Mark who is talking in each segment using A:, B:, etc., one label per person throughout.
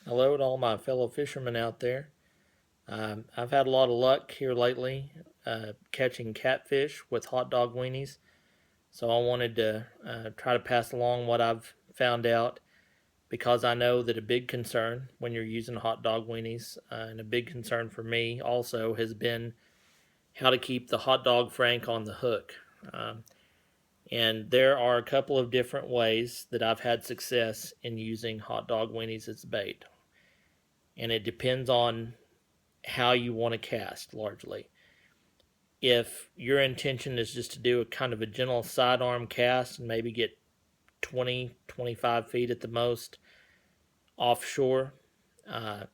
A: Hello to all my fellow fishermen out there. I've had a lot of luck here lately catching catfish with hot dog weenies, so I wanted to try to pass along what I've found out because I know that a big concern when you're using hot dog weenies, and a big concern for me also, has been how to keep the hot dog frank on the hook. Um, and there are a couple of different ways that I've had success in using hot dog weenies as bait, and it depends on how you want to cast largely. If your intention is just to do a kind of a gentle sidearm cast and maybe get 20, 25 feet at the most offshore, uh,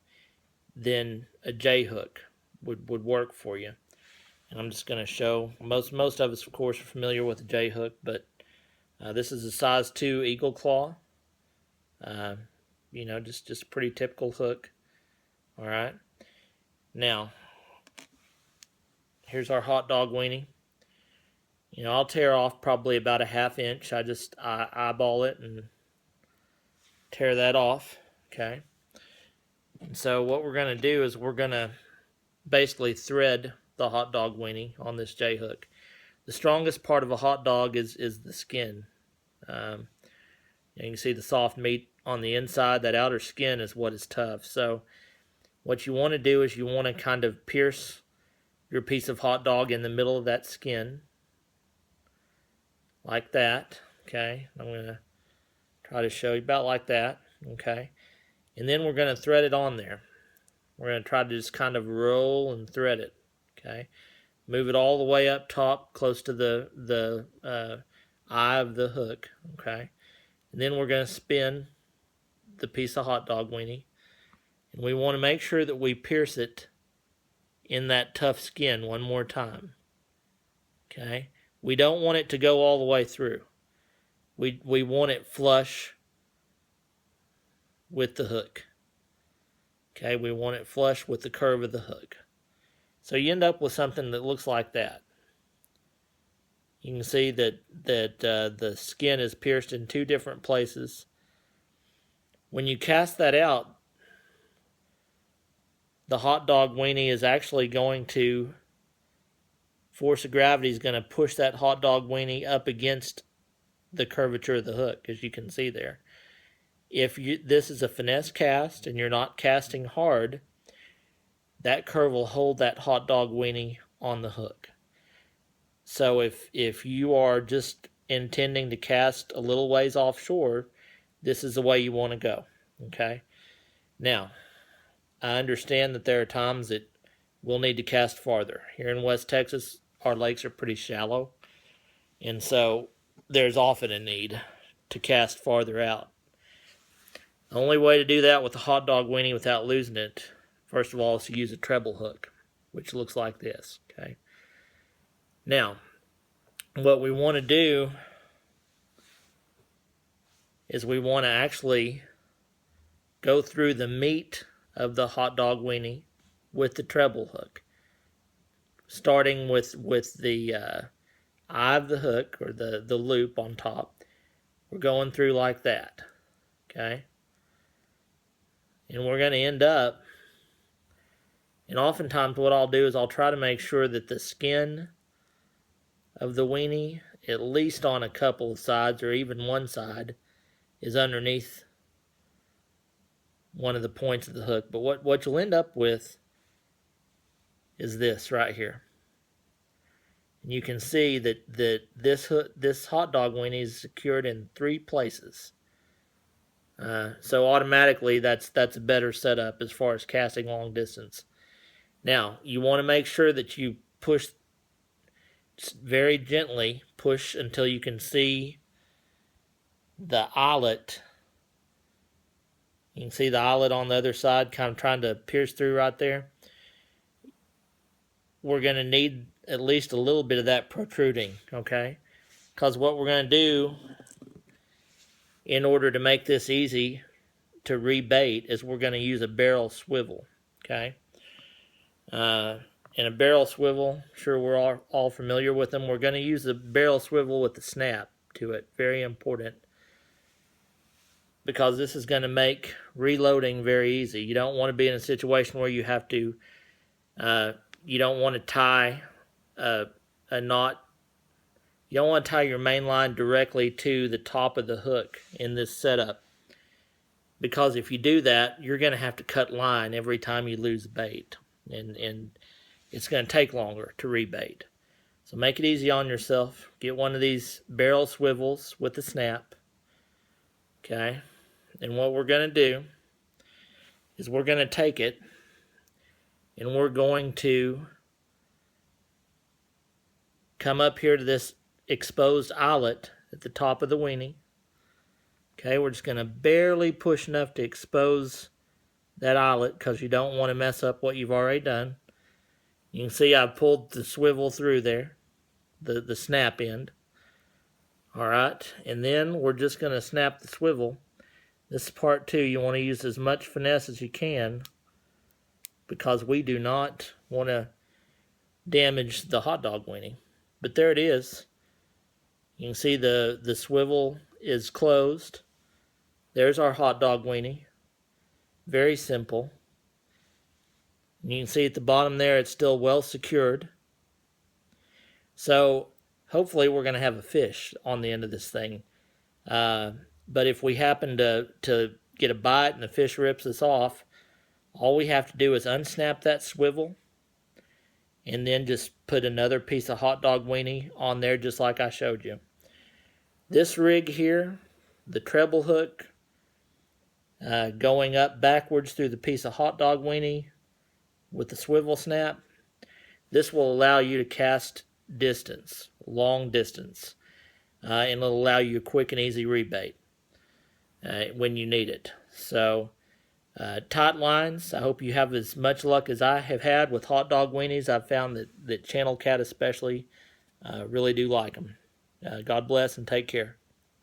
A: then a J hook would work for you. And I'm just going to show most of us, of course, are familiar with the J hook, but this is a size 2 eagle claw. Uh, just a pretty typical hook. All right. Now, here's our hot dog weenie. I'll tear off probably about a ½ inch. I eyeball it and tear that off. Okay. And so what we're going to do is we're going to basically thread the hot dog weenie on this J hook. The strongest part of a hot dog is the skin. Um, you can see the soft meat on the inside. That outer skin is what is tough. So what you want to do is you want to kind of pierce your piece of hot dog in the middle of that skin, like that. Okay, I'm going to try to show you about like that. Okay, and then we're going to thread it on there. We're going to try to just kind of roll and thread it. Okay, move it all the way up top, close to the eye of the hook. Okay, and then we're going to spin the piece of hot dog weenie, and we want to make sure that we pierce it in that tough skin one more time. Okay, we don't want it to go all the way through. We want it flush with the hook. Okay, we want it flush with the curve of the hook. So you end up with something that looks like that. You can see that the skin is pierced in two different places. When you cast that out, the hot dog weenie is actually going to, force of gravity is going to push that hot dog weenie up against the curvature of the hook, as you can see there. If this is a finesse cast and you're not casting hard, that curve will hold that hot dog weenie on the hook. So if you are just intending to cast a little ways offshore, this is the way you want to go. Okay. Now, I understand that there are times that we'll need to cast farther. Here in West Texas, our lakes are pretty shallow, and so there's often a need to cast farther out. The only way to do that with a hot dog weenie without losing it, first of all, is to use a treble hook, which looks like this. Okay. Now, what we want to do is we want to actually go through the meat of the hot dog weenie with the treble hook, starting with the eye of the hook, or the loop on top. We're going through like that. Okay. And we're going to end up, and oftentimes what I'll do is I'll try to make sure that the skin of the weenie, at least on a couple of sides or even one side, is underneath one of the points of the hook. But what you'll end up with is this right here. And you can see that this hot dog weenie is secured in 3 places. So automatically that's a better setup as far as casting long distance. Now, you want to make sure that you push very gently, push until you can see the eyelet. You can see the eyelet on the other side kind of trying to pierce through right there. We're going to need at least a little bit of that protruding, okay? Because what we're going to do in order to make this easy to rebait is we're going to use a barrel swivel, okay? And a barrel swivel, sure we're all familiar with them. We're going to use the barrel swivel with the snap to it. Very important. because this is going to make reloading very easy. You don't want to be in a situation where you have to, you don't want to tie a knot. You don't want to tie your main line directly to the top of the hook in this setup, because if you do that, you're going to have to cut line every time you lose bait, and it's going to take longer to rebait. So make it easy on yourself. Get one of these barrel swivels with the snap. Okay, and what we're going to do is we're going to take it and we're going to come up here to this exposed eyelet at the top of the weenie. Okay, we're just going to barely push enough to expose that eyelet because you don't want to mess up what you've already done. You can see I pulled the swivel through there, the snap end. Alright, and then we're just going to snap the swivel. This is part 2. You want to use as much finesse as you can because we do not want to damage the hot dog weenie. But there it is. You can see the swivel is closed. There's our hot dog weenie. Very simple. And you can see at the bottom there it's still well secured. So hopefully we're going to have a fish on the end of this thing. But if we happen to get a bite and the fish rips us off, all we have to do is unsnap that swivel and then just put another piece of hot dog weenie on there just like I showed you. This rig here, the treble hook, going up backwards through the piece of hot dog weenie with the swivel snap, this will allow you to cast distance, long distance, and it'll allow you a quick and easy rebait when you need it. So tight lines, I hope you have as much luck as I have had with hot dog weenies. I've found that Channel Cat especially really do like them. God bless and take care.